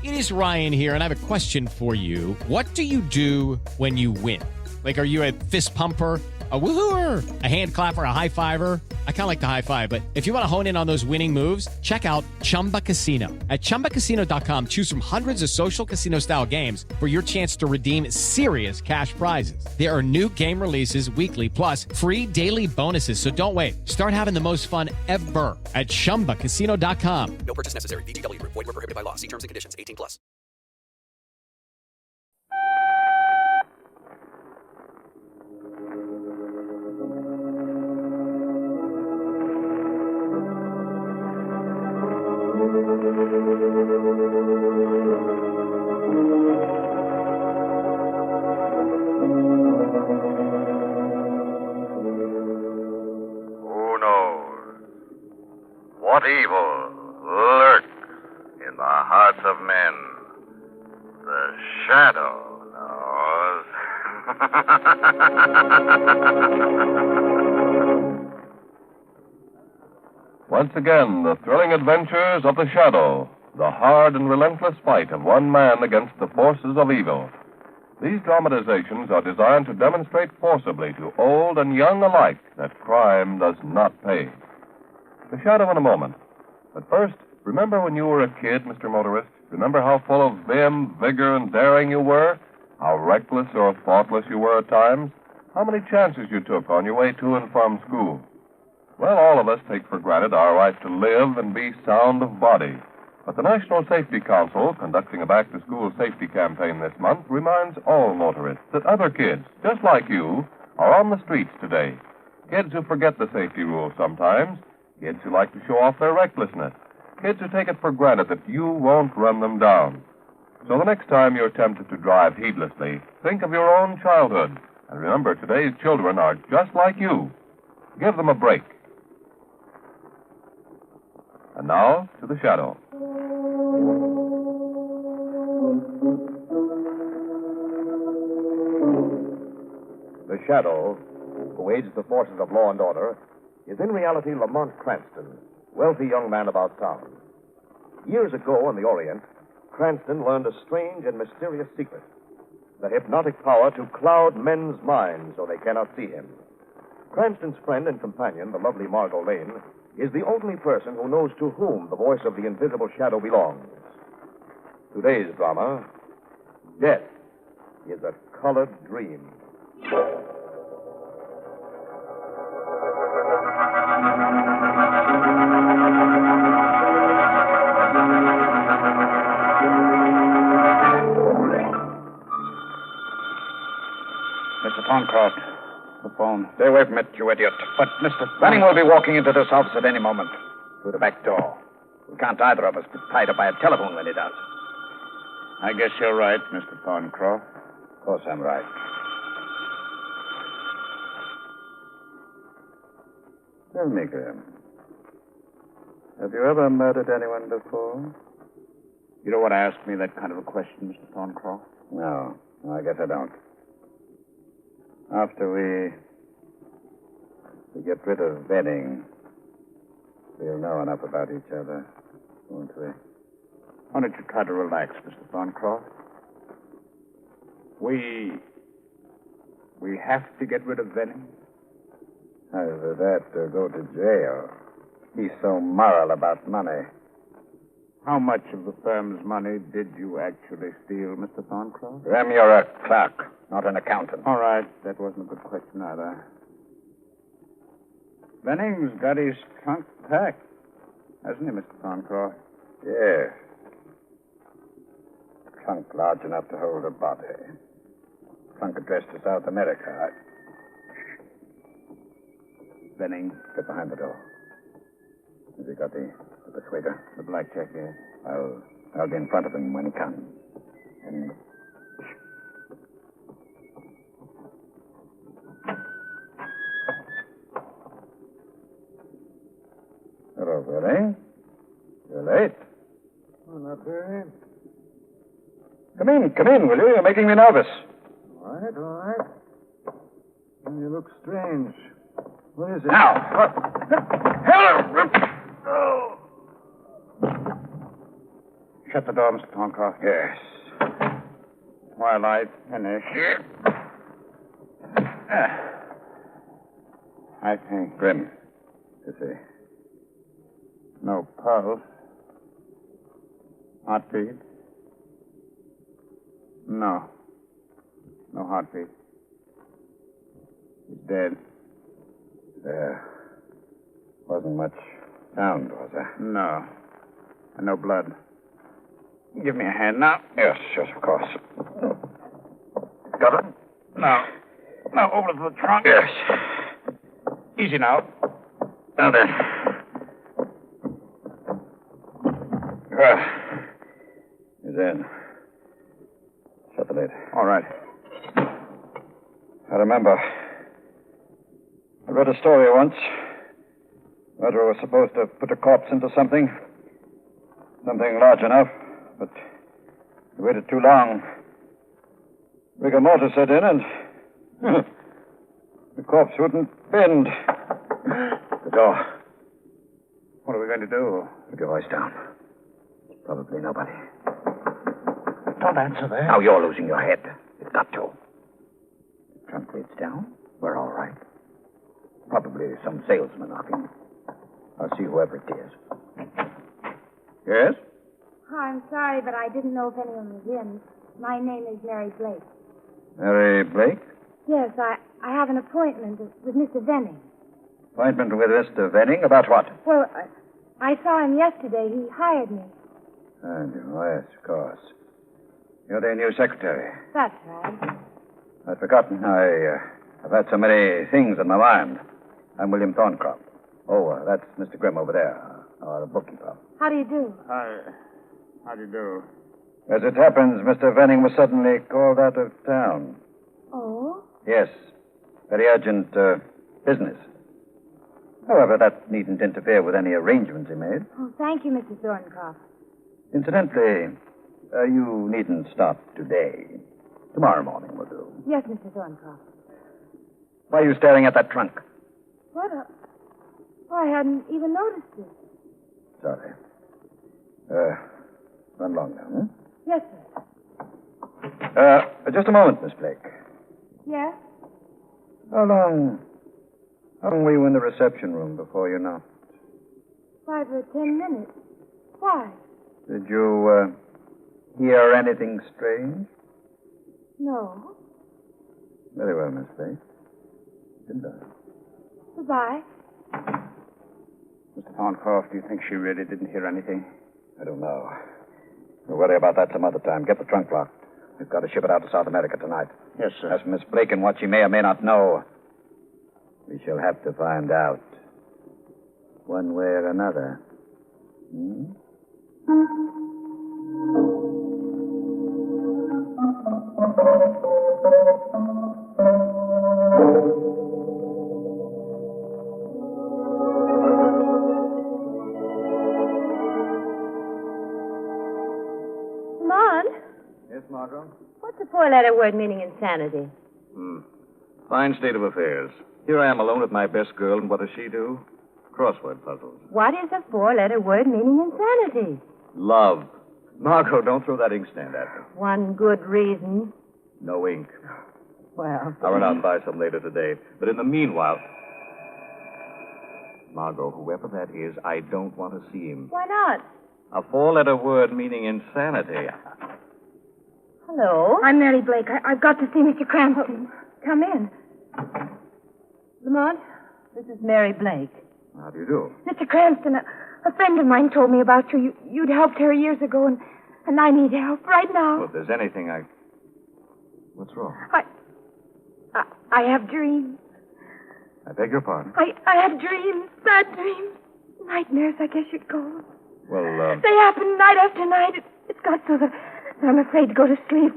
It is Ryan here, and I have a question for you. What do you do when you win? Like, are you a fist pumper, a woohooer, a hand clapper, a high fiver? I kind of like the high five, but if you want to hone in on those winning moves, check out Chumba Casino. At ChumbaCasino.com, choose from hundreds of social casino-style games for your chance to redeem serious cash prizes. There are new game releases weekly, plus free daily bonuses. So don't wait. Start having the most fun ever at ChumbaCasino.com. No purchase necessary. VGW. Void where prohibited by law. See terms and conditions. 18 plus. Who knows what evil lurks in the hearts of men? The shadow knows. Once again, the thrilling adventures of the shadow, the hard and relentless fight of one man against the forces of evil. These dramatizations are designed to demonstrate forcibly to old and young alike that crime does not pay. The shadow in a moment. But first, remember when you were a kid, Mr. Motorist? Remember how full of vim, vigor, and daring you were? How reckless or thoughtless you were at times? How many chances you took on your way to and from school? Well, all of us take for granted our right to live and be sound of body. But the National Safety Council, conducting a back-to-school safety campaign this month, reminds all motorists that other kids, just like you, are on the streets today. Kids who forget the safety rules sometimes. Kids who like to show off their recklessness. Kids who take it for granted that you won't run them down. So the next time you're tempted to drive heedlessly, think of your own childhood. And remember, today's children are just like you. Give them a break. And now, to the shadow. The shadow, who aids the forces of law and order, is in reality Lamont Cranston, wealthy young man about town. Years ago in the Orient, Cranston learned a strange and mysterious secret, the hypnotic power to cloud men's minds so they cannot see him. Cranston's friend and companion, the lovely Margot Lane, is the only person who knows to whom the voice of the invisible shadow belongs. Today's drama, Death is a Colored Dream. Mr. Thorncroft, the phone. Stay away from it, you idiot. But, Mr. Benning will be walking into this office at any moment. Through the back door. We can't either of us be tied up by a telephone when he does. I guess you're right, Mr. Thorncroft. Of course I'm right. Tell me, Graham. Have you ever murdered anyone before? You don't want to ask me that kind of a question, Mr. Thorncroft? No, I guess I don't. After we get rid of Benning, we'll know enough about each other, won't we? Why don't you try to relax, Mr. Thorncroft? We have to get rid of Benning? Either that or go to jail. He's so moral about money. How much of the firm's money did you actually steal, Mr. Thorncroft? Graham, you're a clerk, not an accountant. All right, that wasn't a good question either. Benning's got his trunk packed, hasn't he, Mr. Thorncroft? Yes. Trunk large enough to hold a body. Trunk addressed to South America. Benning, get behind the door. Has he got the persuader? The blackjack, yes. I'll be in front of him when he comes. And... Hello, Benning. You're late. Oh, not very. Come in, will you? You're making me nervous. All right. Well, you look strange. What is it? Now! Hello! Shut the door, Mr. Thorncroft. Yes. While I finish. I think. Grim. You see. No pulse. Heartbeat? No. No heartbeat. He's dead. There wasn't much sound, was there? No. And no blood. Give me a hand now. Yes, of course. Got it? Now, over to the trunk. Yes. Easy now. Now then. He's in. Shut the lid. All right. I remember. I read a story once. Murderer was supposed to put a corpse into something. Something large enough, but he waited too long. Rigor mortis set in, and the corpse wouldn't bend. The door. What are we going to do? Put your voice down. Probably nobody. Don't answer that. Now you're losing your head. You've got to. Trunk lid's down. We're all right. Probably some salesman knocking. I'll see whoever it is. Yes? Hi, I'm sorry, but I didn't know if anyone was in. My name is Mary Blake. Mary Blake? Yes, I have an appointment with Mr. Venning. Appointment with Mr. Venning? About what? Well, I saw him yesterday. He hired me. Oh, yes, of course. You're their new secretary. That's right. I'd forgotten. I've had so many things on my mind. I'm William Thorncroft. Oh, that's Mr. Grimm over there, our bookkeeper. How do you do? Hi. How do you do? As it happens, Mr. Venning was suddenly called out of town. Oh? Yes. Very urgent business. However, that needn't interfere with any arrangements he made. Oh, thank you, Mr. Thorncroft. Incidentally, you needn't stop today. Tomorrow morning will do. Yes, Mr. Thorncroft. Why are you staring at that trunk? What? I hadn't even noticed it. Sorry. Run along now, hmm? Yes, sir. Just a moment, Miss Blake. Yes? How long were you in the reception room before you knocked? 5 or 10 minutes. Why? Did you, hear anything strange? No. Very well, Miss Blake. Goodbye. Goodbye. Mr. Thorncroft, do you think she really didn't hear anything? I don't know. We'll worry about that some other time. Get the trunk locked. We've got to ship it out to South America tonight. Yes, sir. As for Miss Blake and what she may or may not know, we shall have to find out. One way or another. Hmm? Lamont, Yes, Margot? what's the four-letter word meaning insanity? Fine state of affairs. Here I am alone with my best girl, and what does she do? Crossword puzzles. What is a four-letter word meaning insanity? Love. Margot, don't throw that inkstand at me. One good reason. No ink. Well, I'll run out and buy some later today. But in the meanwhile... Margot, whoever that is, I don't want to see him. why not? A four-letter word meaning insanity. Hello? I'm Mary Blake. I've got to see Mr. Cranston. Come in. Lamont, this is Mary Blake. How do you do? Mr. Cranston, a friend of mine told me about you. You'd helped her years ago, and I need help right now. Well, if there's anything I... What's wrong? I have dreams. I beg your pardon. I have dreams, bad dreams. Nightmares, I guess you'd call them. Well, They happen night after night. It's got so that I'm afraid to go to sleep.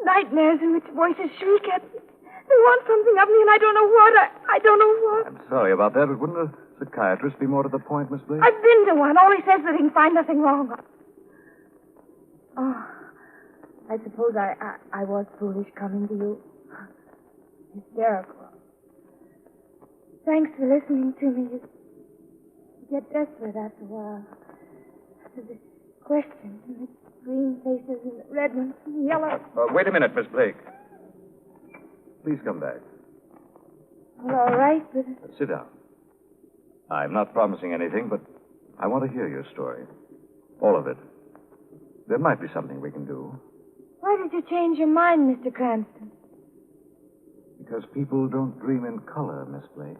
Nightmares in which voices shriek at me. They want something of me, and I don't know what. I don't know what. I'm sorry about that, but wouldn't a psychiatrist be more to the point, Miss Blake? I've been to one. All he says that he can find nothing wrong. Oh, I suppose I was foolish coming to you. Hysterical. Thanks for listening to me. You get desperate after a while. After the questions. green faces and red ones and yellow. Wait a minute, Miss Blake. Please come back. Well, all right, but Sit down. I'm not promising anything, but I want to hear your story. All of it. There might be something we can do. why did you change your mind, Mr. Cranston? Because people don't dream in color, Miss Blake.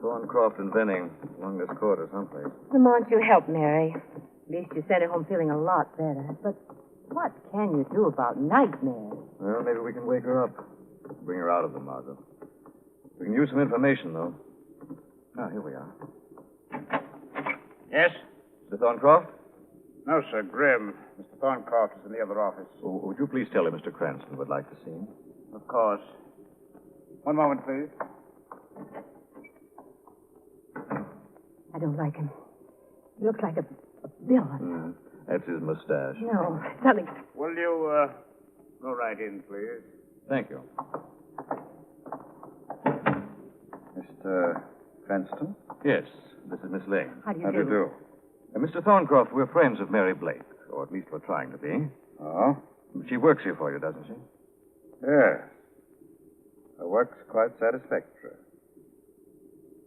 Thorncroft and Benning along this corridor someplace. Lamont, you help Mary. At least you sent her home feeling a lot better. But what can you do about nightmares? Well, maybe we can wake her up. Bring her out of them, Margot. We can use some information, though. Here we are. Yes? Mr. Thorncroft? No, sir. Grim. Mr. Thorncroft is in the other office. Would you please tell him Mr. Cranston would like to see him? Of course. One moment, please. I don't like him. He looks like a villain. That's his mustache. No, something. Will you, go right in, please? Thank you. Mr. Cranston? Yes, this is Miss Lane. How do you do? Mr. Thorncroft, we're friends of Mary Blake, or at least we're trying to be. Oh? She works here for you, doesn't she? Yes. Her work's quite satisfactory.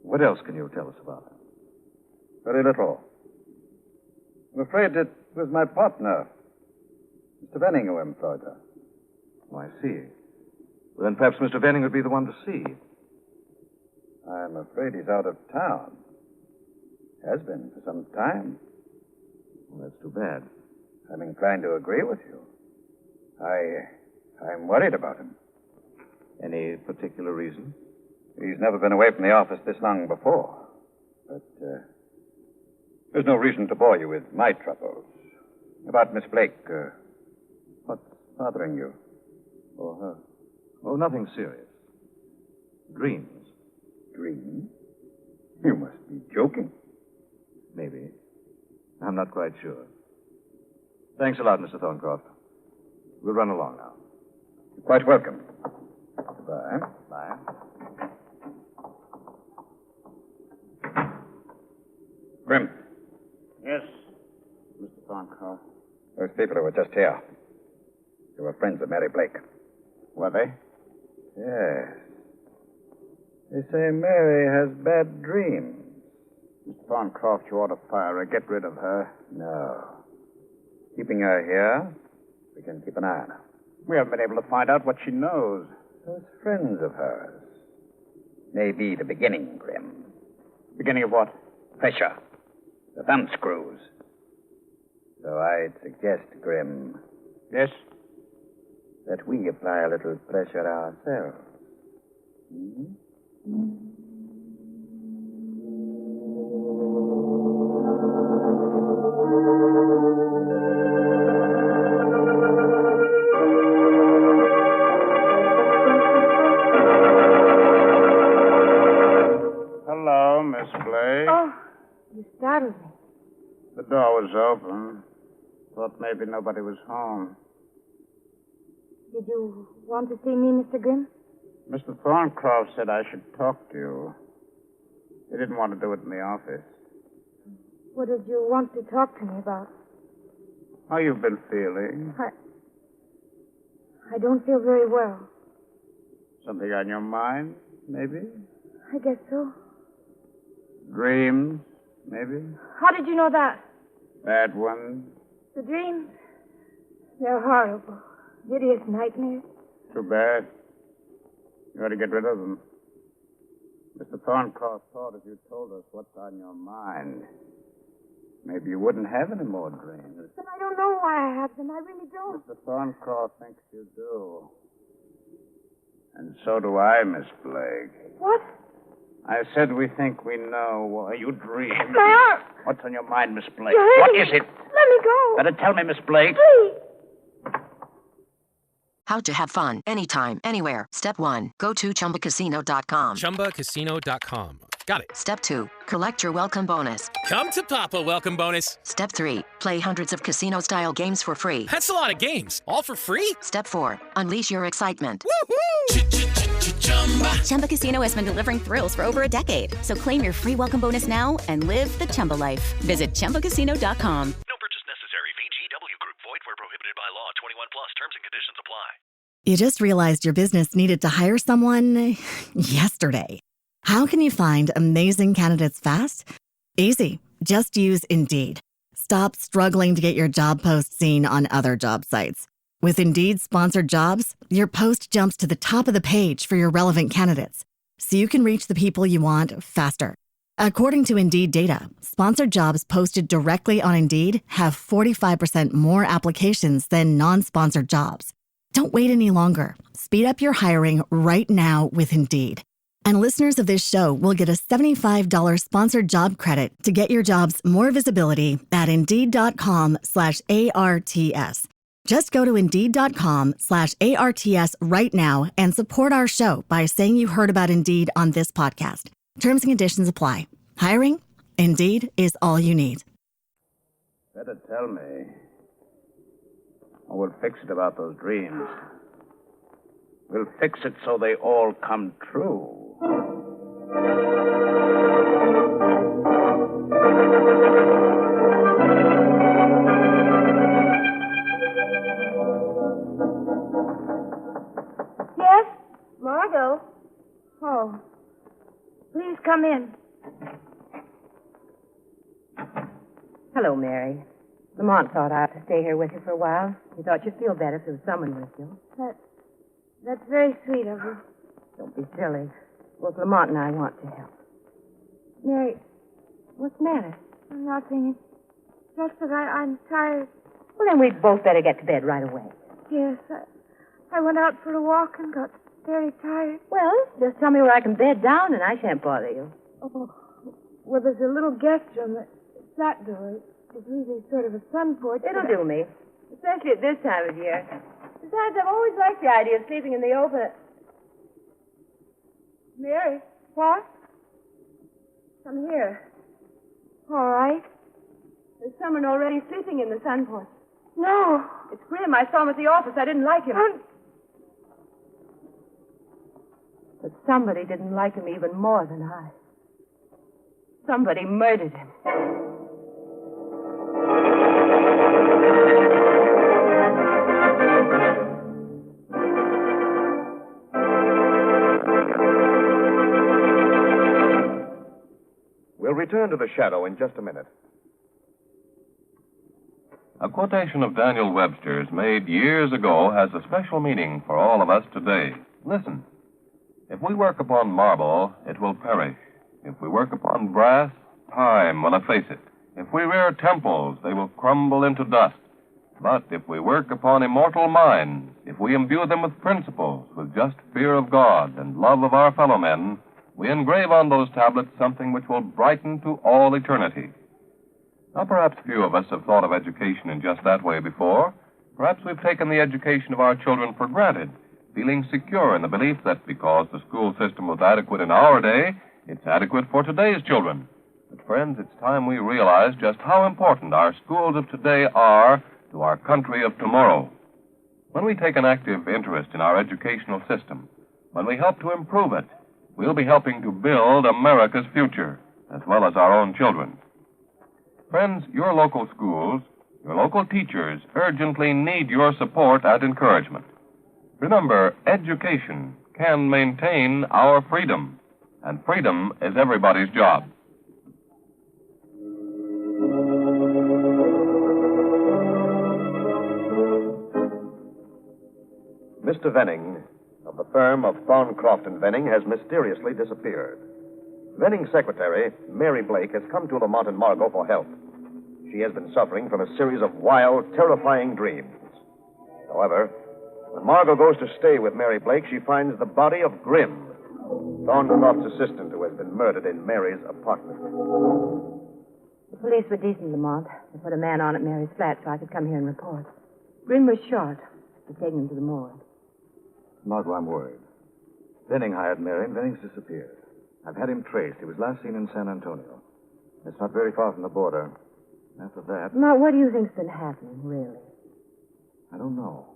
What else can you tell us about her? Very little. I'm afraid it was my partner, Mr. Benning, who employed her. Oh, I see. Well, then perhaps Mr. Benning would be the one to see. I'm afraid he's out of town. Has been for some time. Well, that's too bad. I'm inclined to agree with you. I'm worried about him. Any particular reason? He's never been away from the office this long before. But there's no reason to bore you with my troubles. About Miss Blake, what's bothering you? Or her? Oh, nothing serious. Dreams. Dreams? You must be joking. Maybe. I'm not quite sure. Thanks a lot, Mr. Thorncroft. We'll run along now. You're quite welcome. Goodbye. Bye. Grim, Yes, Mr. Thorncroft. those people who were just here. They were friends of Mary Blake. Were they? Yes. They say Mary has bad dreams. Mr. Thorncroft, you ought to fire her. Get rid of her. No. Keeping her here, we can keep an eye on her. We haven't been able to find out what she knows. Those friends of hers may be the beginning, Grim. Beginning of what? Pressure. The thumb screws. So I'd suggest, Grim, Yes? that we apply a little pressure ourselves. Hello, Miss Blake. Oh, you startled me. The door was open. Thought maybe nobody was home. Did you want to see me, Mr. Grimm? Mr. Thorncroft said I should talk to you. He didn't want to do it in the office. What did you want to talk to me about? How you've been feeling? I don't feel very well. Something on your mind, maybe? I guess so. Dreams, maybe? How did you know that? Bad ones? The dreams. They're horrible. Hideous nightmares. Too bad. You ought to get rid of them. Mr. Thorncroft thought if you told us what's on your mind, maybe you wouldn't have any more dreams. But I don't know why I have them. I really don't. Mr. Thorncroft thinks you do. And so do I, Miss Blake. What? I said we think we know why you dream. My arm. What's on your mind, Miss Blake? You're What hurting is me. it? Let me go. Better tell me, Miss Blake. Please. How to have fun anytime, anywhere. Step 1. Go to ChumbaCasino.com. ChumbaCasino.com. Got it. Step 2, collect your welcome bonus. Come to Papa welcome bonus. Step 3, play hundreds of casino-style games for free. That's a lot of games. All for free? Step 4, unleash your excitement. Woohoo! Chumba Casino has been delivering thrills for over a decade. So claim your free welcome bonus now and live the Chumba life. Visit ChumbaCasino.com. No purchase necessary. VGW Group. Void where prohibited by law. 21 plus. Terms and conditions apply. You just realized your business needed to hire someone yesterday. How can you find amazing candidates fast? Easy. Just use Indeed. Stop struggling to get your job post seen on other job sites. With Indeed sponsored jobs, your post jumps to the top of the page for your relevant candidates, so you can reach the people you want faster. According to Indeed data, sponsored jobs posted directly on Indeed have 45% more applications than non-sponsored jobs. Don't wait any longer. Speed up your hiring right now with Indeed. And listeners of this show will get a $75 sponsored job credit to get your jobs more visibility at Indeed.com/ARTS. Just go to Indeed.com/ARTS right now and support our show by saying you heard about Indeed on this podcast. Terms and conditions apply. Hiring? Indeed is all you need. Better tell me. Or we'll fix it about those dreams. We'll fix it so they all come true. Yes? Margot? Oh. Please come in. Hello, Mary. Lamont thought I ought to stay here with you for a while. He thought you'd feel better if there was someone with you. That's very sweet of you. Don't be silly. Both Lamont and I want to help. Mary, what's the matter? Nothing. It's just that I'm tired. Well, then we'd both better get to bed right away. Yes, I went out for a walk and got very tired. Well, just tell me where I can bed down and I shan't bother you. Oh, well, there's a little guest room. It's that door. It's really sort of a sun porch. It'll do me, especially at this time of year. Besides, I've always liked the idea of sleeping in the open. Mary, what? Come here. All right. There's someone already sleeping in the sun porch. No. It's Grim. I saw him at the office. I didn't like him. But somebody didn't like him even more than I. Somebody murdered him. We'll return to the shadow in just a minute. A quotation of Daniel Webster's made years ago has a special meaning for all of us today. Listen. If we work upon marble, it will perish. If we work upon brass, time will efface it. If we rear temples, they will crumble into dust. But if we work upon immortal minds, if we imbue them with principles, with just fear of God and love of our fellow men, we engrave on those tablets something which will brighten to all eternity. Now, perhaps few of us have thought of education in just that way before. Perhaps we've taken the education of our children for granted, feeling secure in the belief that because the school system was adequate in our day, it's adequate for today's children. But, friends, it's time we realize just how important our schools of today are to our country of tomorrow. When we take an active interest in our educational system, when we help to improve it, we'll be helping to build America's future, as well as our own children. Friends, your local schools, your local teachers urgently need your support and encouragement. Remember, education can maintain our freedom, and freedom is everybody's job. Mr. Venning, of the firm of Thorncroft and Venning, has mysteriously disappeared. Venning's secretary, Mary Blake, has come to Lamont and Margot for help. She has been suffering from a series of wild, terrifying dreams. However, when Margot goes to stay with Mary Blake, she finds the body of Grim, Thorncroft's assistant, who has been murdered in Mary's apartment. The police were decent, Lamont. They put a man on at Mary's flat so I could come here and report. Grim was shot. They're taking him to the morgue. Margot, I'm worried. Venning hired Mary, and Venning's disappeared. I've had him traced. He was last seen in San Antonio. It's not very far from the border. After that, Now, what do you think's been happening, really? I don't know.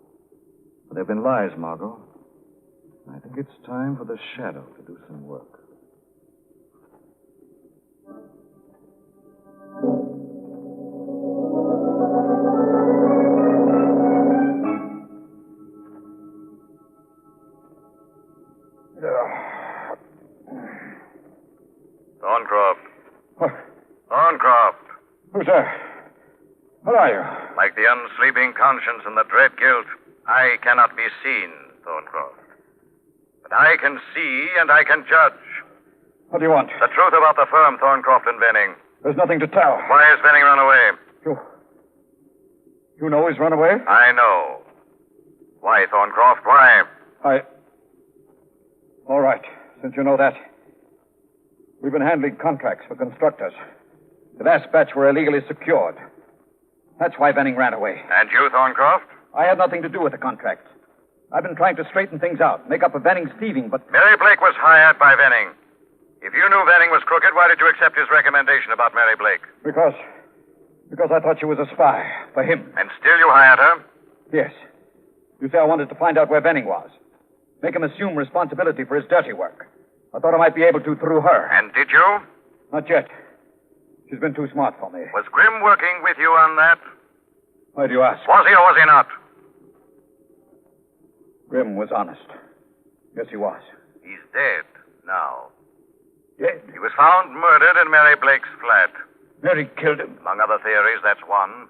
But there have been lies, Margot. I think it's time for the Shadow to do some work. Thorncroft. What? Thorncroft. Who's there? What are you? Like the unsleeping conscience and the dread guilt, I cannot be seen, Thorncroft. But I can see and I can judge. What do you want? The truth about the firm, Thorncroft and Venning. There's nothing to tell. Why has Venning run away? You know he's run away? I know. Why, Thorncroft? Why? All right, since you know that. We've been handling contracts for constructors. The last batch were illegally secured. That's why Venning ran away. And you, Thorncroft? I had nothing to do with the contract. I've been trying to straighten things out, make up for Venning's thieving, but... Mary Blake was hired by Venning. If you knew Venning was crooked, why did you accept his recommendation about Mary Blake? Because I thought she was a spy for him. And still you hired her? Yes. You see, I wanted to find out where Venning was. Make him assume responsibility for his dirty work. I thought I might be able to through her. And did you? Not yet. She's been too smart for me. Was Grimm working with you on that? Why do you ask? Was he or was he not? Grimm was honest. Yes, he was. He's dead now. Dead? He was found murdered in Mary Blake's flat. Mary killed him. Among other theories, that's one.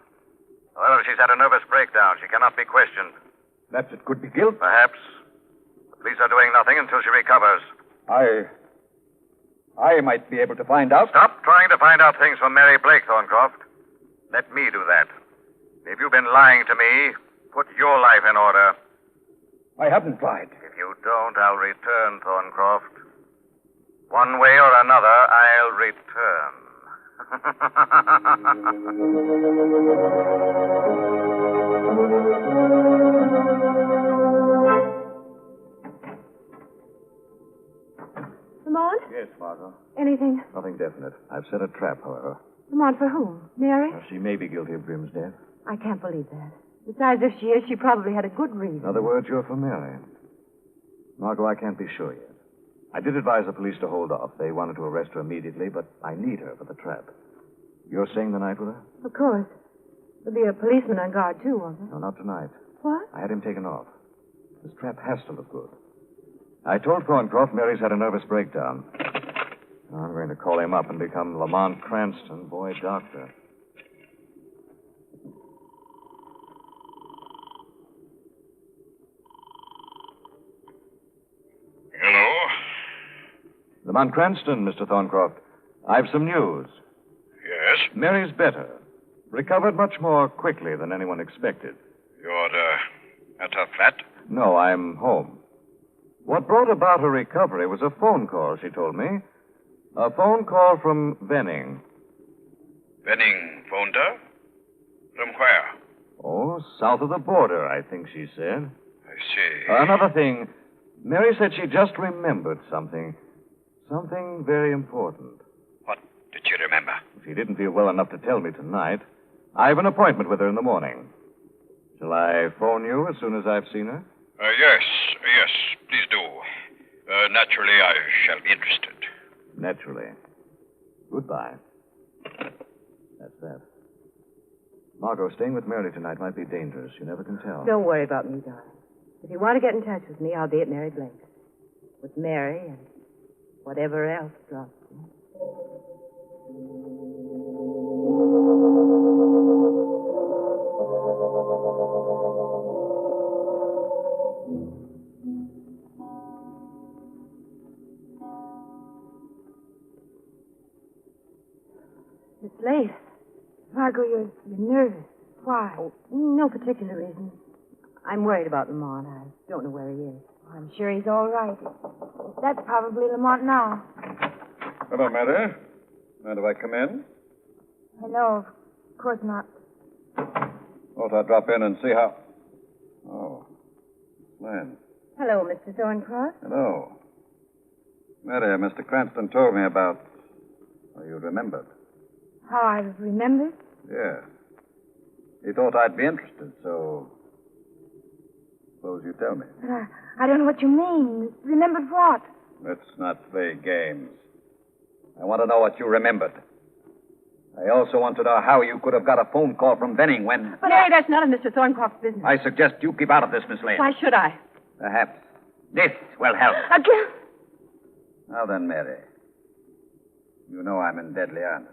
However, she's had a nervous breakdown. She cannot be questioned. Perhaps it could be guilt? Perhaps. The police are doing nothing until she recovers. I might be able to find out. Stop trying to find out things from Mary Blake, Thorncroft. Let me do that. If you've been lying to me, put your life in order. I haven't lied. If you don't, I'll return, Thorncroft. One way or another, I'll return. Lamont? Yes, Margot. Anything? Nothing definite. I've set a trap, however. Lamont, for whom? Mary? She may be guilty of Grimm's death. I can't believe that. Besides, if she is, she probably had a good reason. In other words, you're for Mary. Margot, I can't be sure yet. I did advise the police to hold off. They wanted to arrest her immediately, but I need her for the trap. You're staying the night with her? Of course. There'll be a policeman on guard, too, won't there? No, not tonight. What? I had him taken off. This trap has to look good. I told Thorncroft Mary's had a nervous breakdown. Now I'm going to call him up and become Lamont Cranston, boy doctor. Hello? Lamont Cranston, Mr. Thorncroft. I've some news. Yes? Mary's better. Recovered much more quickly than anyone expected. You're, at her flat? No, I'm home. What brought about her recovery was a phone call, she told me. A phone call from Venning. Venning phoned her? From where? Oh, south of the border, I think she said. I see. Another thing, Mary said she just remembered something. Something very important. What did she remember? She didn't feel well enough to tell me tonight. I have an appointment with her in the morning. Shall I phone you as soon as I've seen her? Yes, please do. Naturally, I shall be interested. Naturally. Goodbye. That's that. Margot, staying with Mary tonight might be dangerous. You never can tell. Don't worry about me, darling. If you want to get in touch with me, I'll be at Mary Blake's. With Mary and whatever else drops me. It's late. Margot, you're nervous. Why? Oh, no particular reason. I'm worried about Lamont. I don't know where he is. I'm sure he's all right. That's probably Lamont now. Hello, Mary. Mind if I come in? No, of course not. Thought I'd drop in and see how... Oh. Man. Hello, Mr. Thorncroft. Hello. Mary, Mr. Cranston told me about how you remembered. How I remembered? Yes. He thought I'd be interested, so suppose you tell me. But I don't know what you mean. Remembered what? Let's not play games. I want to know what you remembered. I also want to know how you could have got a phone call from Benning when... But, Mary, that's none of Mr. Thorncroft's business. I suggest you keep out of this, Miss Lane. Why should I? Perhaps this will help. Again? Now then, Mary. You know I'm in deadly earnest.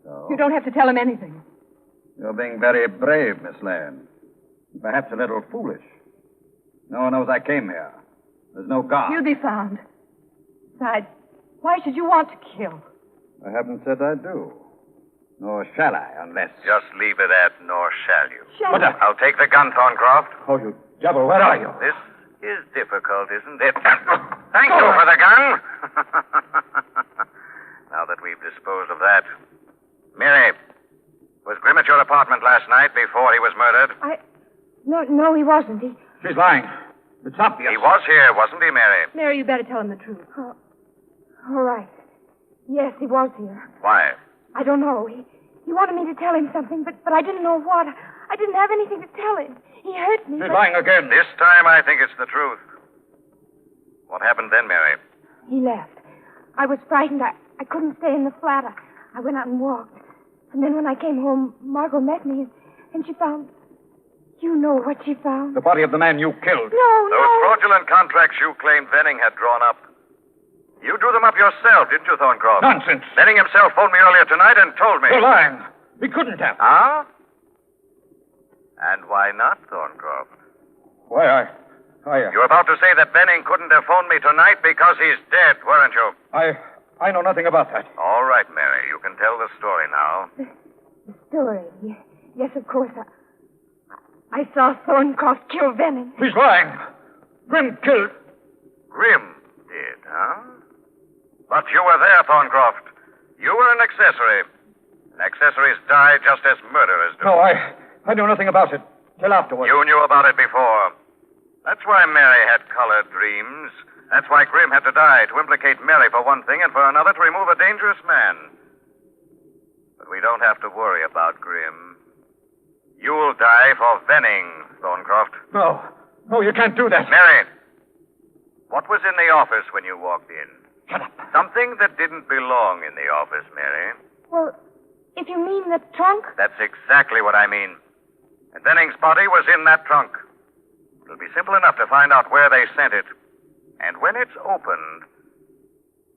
So... You don't have to tell him anything. You're being very brave, Miss Lane. Perhaps a little foolish. No one knows I came here. There's no guard. You'll be found. Besides, why should you want to kill? I haven't said I do. Nor shall I, unless... Just leave it at nor shall you. Shall I? I'll take the gun, Thorncroft. Oh, you devil, where are you? This is difficult, isn't it? Thank you for the gun. Now that we've disposed of that. Mary, was Grimm at your apartment last night before he was murdered? No, he wasn't. She's lying. It's obvious. He was here, wasn't he, Mary? Mary, you better tell him the truth. Oh, all right. Yes, he was here. Why? I don't know. He wanted me to tell him something, but I didn't know what. I didn't have anything to tell him. He hurt me. She's but... lying again. This time I think it's the truth. What happened then, Mary? He left. I was frightened. I couldn't stay in the flat. I went out and walked. And then when I came home, Margot met me, and she found... You know what she found. The body of the man you killed. Those fraudulent contracts you claimed Venning had drawn up. You drew them up yourself, didn't you, Thorncroft? Nonsense. Venning himself phoned me earlier tonight and told me. You're lying. He couldn't have. Ah? And why not, Thorncroft? Why, You're about to say that Venning couldn't have phoned me tonight because he's dead, weren't you? I know nothing about that. All right, Mary. You can tell the story now. The story. Yes, of course. I saw Thorncroft kill Venning. He's lying. Grim killed. Grim did, huh? But you were there, Thorncroft. You were an accessory. And accessories die just as murderers do. No, I know nothing about it. Till afterwards. You knew about it before. That's why Mary had colored dreams. That's why Grim had to die, to implicate Mary for one thing and for another to remove a dangerous man. But we don't have to worry about Grim. You'll die for Venning, Thorncroft. No, you can't do that. Mary, what was in the office when you walked in? Shut up. Something that didn't belong in the office, Mary. Well, if you mean the trunk... That's exactly what I mean. And Venning's body was in that trunk. It'll be simple enough to find out where they sent it. And when it's opened,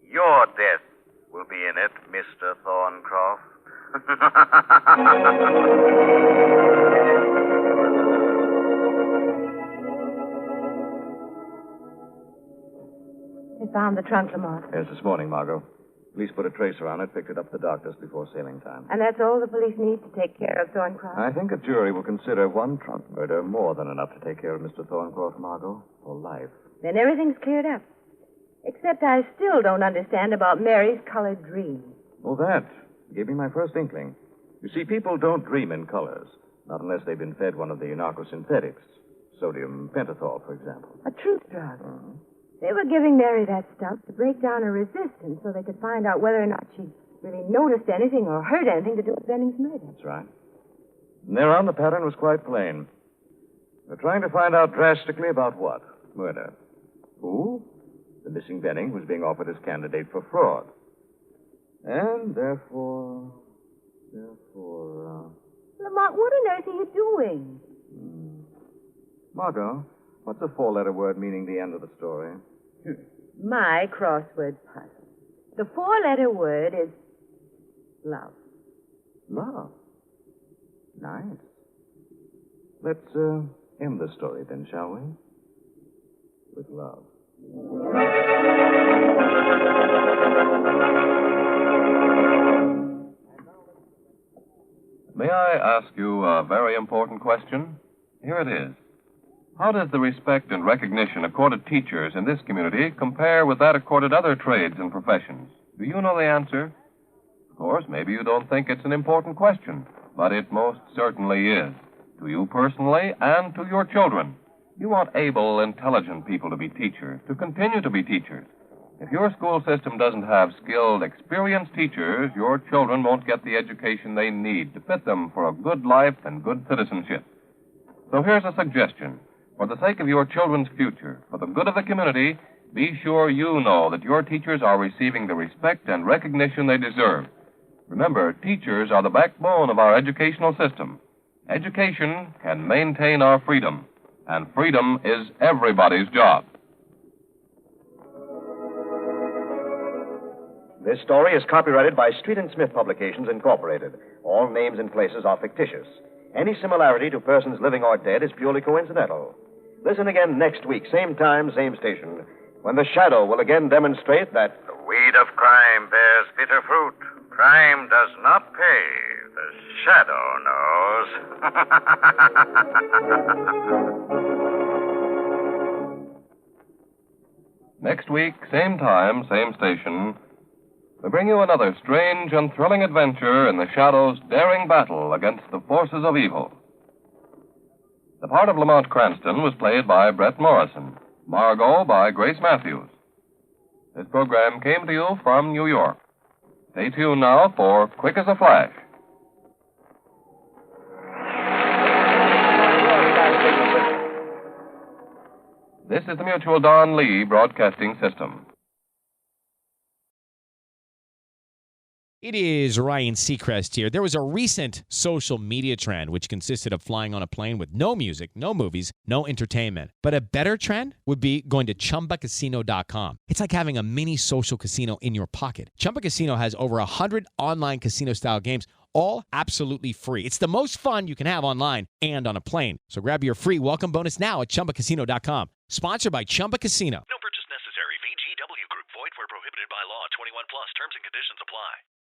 your death will be in it, Mr. Thorncroft. They found the trunk, Lamont. Yes, this morning, Margot. Police put a tracer on it, picked it up the darkness before sailing time. And that's all the police need to take care of Thorncroft? I think a jury will consider one trunk murder more than enough to take care of Mr. Thorncroft, Margot, for life. Then everything's cleared up. Except I still don't understand about Mary's colored dream. Oh, that gave me my first inkling. You see, people don't dream in colors, not unless they've been fed one of the narcosynthetics. Sodium pentothal, for example. A truth drug. They were giving Mary that stuff to break down her resistance so they could find out whether or not she really noticed anything or heard anything to do with Benning's murder. That's right. And thereon, the pattern was quite plain. They're trying to find out drastically about what? Murder. Who? The missing Benning was being offered as candidate for fraud. And therefore... Lamont, what on earth are you doing? Margot, what's a four-letter word meaning the end of the story? My crossword puzzle. The four-letter word is love. Love. Nice. Let's end the story then, shall we? With love. May I ask you a very important question? Here it is. How does the respect and recognition accorded teachers in this community compare with that accorded other trades and professions? Do you know the answer? Of course, maybe you don't think it's an important question, but it most certainly is. To you personally and to your children. You want able, intelligent people to be teachers, to continue to be teachers. If your school system doesn't have skilled, experienced teachers, your children won't get the education they need to fit them for a good life and good citizenship. So here's a suggestion. For the sake of your children's future, for the good of the community, be sure you know that your teachers are receiving the respect and recognition they deserve. Remember, teachers are the backbone of our educational system. Education can maintain our freedom, and freedom is everybody's job. This story is copyrighted by Street and Smith Publications, Incorporated. All names and places are fictitious. Any similarity to persons living or dead is purely coincidental. Listen again next week, same time, same station, when the Shadow will again demonstrate that The weed of crime bears bitter fruit. Crime does not pay. The Shadow knows. Next week, same time, same station, we bring you another strange and thrilling adventure in the Shadow's daring battle against the forces of evil. The part of Lamont Cranston was played by Brett Morrison, Margot by Grace Matthews. This program came to you from New York. Stay tuned now for Quick as a Flash. This is the Mutual Don Lee Broadcasting System. It is Ryan Seacrest here. There was a recent social media trend which consisted of flying on a plane with no music, no movies, no entertainment. But a better trend would be going to ChumbaCasino.com. It's like having a mini social casino in your pocket. Chumba Casino has over 100 online casino-style games, all absolutely free. It's the most fun you can have online and on a plane. So grab your free welcome bonus now at ChumbaCasino.com. Sponsored by Chumba Casino. No purchase necessary. VGW Group. Void where prohibited by law. 21 plus. Terms and conditions apply.